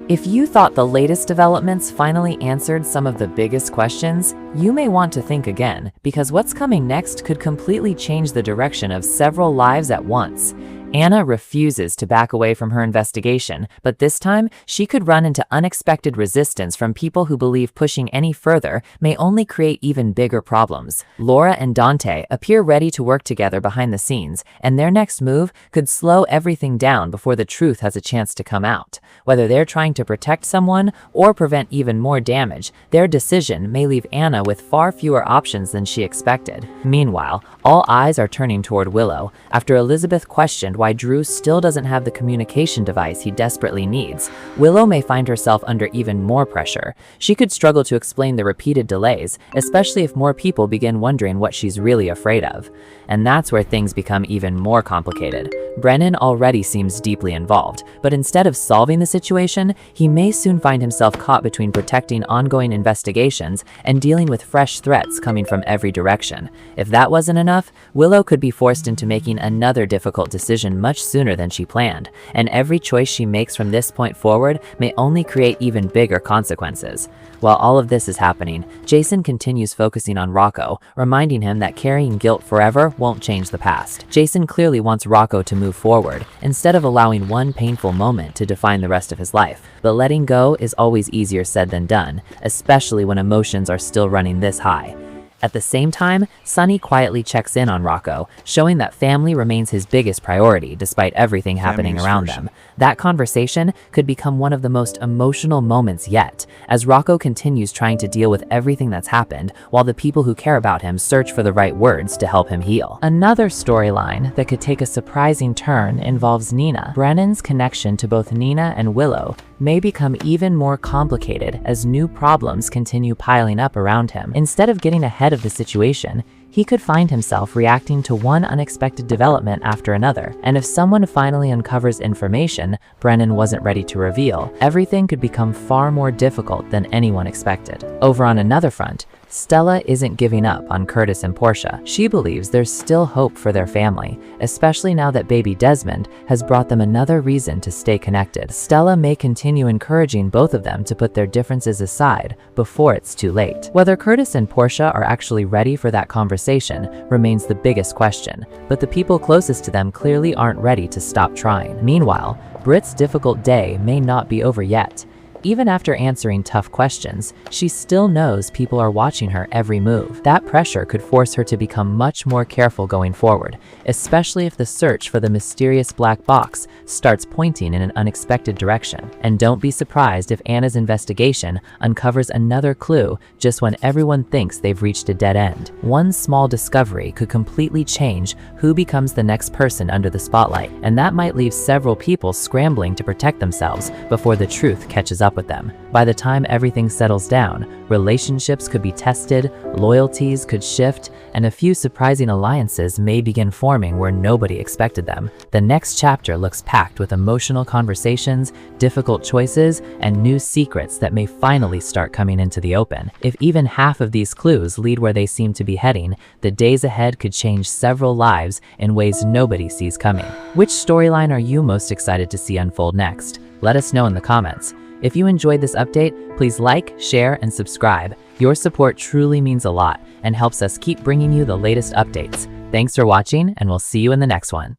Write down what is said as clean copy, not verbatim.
If you thought the latest developments finally answered some of the biggest questions, you may want to think again, because what's coming next could completely change the direction of several lives at once. Anna refuses to back away from her investigation, but this time she could run into unexpected resistance from people who believe pushing any further may only create even bigger problems. Laura and Dante appear ready to work together behind the scenes, and their next move could slow everything down before the truth has a chance to come out. Whether they're trying to protect someone or prevent even more damage, their decision may leave Anna with far fewer options than she expected. Meanwhile, all eyes are turning toward Willow after Elizabeth questioned why Drew still doesn't have the communication device he desperately needs. Willow may find herself under even more pressure. She could struggle to explain the repeated delays, especially if more people begin wondering what she's really afraid of. And that's where things become even more complicated. Brennan already seems deeply involved, but instead of solving the situation, he may soon find himself caught between protecting ongoing investigations and dealing with fresh threats coming from every direction. If that wasn't enough, Willow could be forced into making another difficult decision much sooner than she planned, and every choice she makes from this point forward may only create even bigger consequences. While all of this is happening, Jason continues focusing on Rocco, reminding him that carrying guilt forever won't change the past. Jason clearly wants Rocco to move forward, instead of allowing one painful moment to define the rest of his life. But letting go is always easier said than done, especially when emotions are still running this high. At the same time, Sonny quietly checks in on Rocco, showing that family remains his biggest priority despite everything happening around them. That conversation could become one of the most emotional moments yet, as Rocco continues trying to deal with everything that's happened, while the people who care about him search for the right words to help him heal. Another storyline that could take a surprising turn involves Nina. Brennan's connection to both Nina and Willow may become even more complicated as new problems continue piling up around him. Instead of getting ahead of the situation, he could find himself reacting to one unexpected development after another. And if someone finally uncovers information Brennan wasn't ready to reveal, everything could become far more difficult than anyone expected. Over on another front, Stella isn't giving up on Curtis and Portia. She believes there's still hope for their family, especially now that baby Desmond has brought them another reason to stay connected. Stella may continue encouraging both of them to put their differences aside before it's too late. Whether Curtis and Portia are actually ready for that conversation remains the biggest question, but the people closest to them clearly aren't ready to stop trying. Meanwhile, Britt's difficult day may not be over yet. Even after answering tough questions, she still knows people are watching her every move. That pressure could force her to become much more careful going forward, especially if the search for the mysterious black box starts pointing in an unexpected direction. And don't be surprised if Anna's investigation uncovers another clue just when everyone thinks they've reached a dead end. One small discovery could completely change who becomes the next person under the spotlight, and that might leave several people scrambling to protect themselves before the truth catches up with them. By the time everything settles down, relationships could be tested, loyalties could shift, and a few surprising alliances may begin forming where nobody expected them. The next chapter looks packed with emotional conversations, difficult choices, and new secrets that may finally start coming into the open. If even half of these clues lead where they seem to be heading, the days ahead could change several lives in ways nobody sees coming. Which storyline are you most excited to see unfold next? Let us know in the comments. If you enjoyed this update, please like, share, and subscribe. Your support truly means a lot and helps us keep bringing you the latest updates. Thanks for watching, and we'll see you in the next one.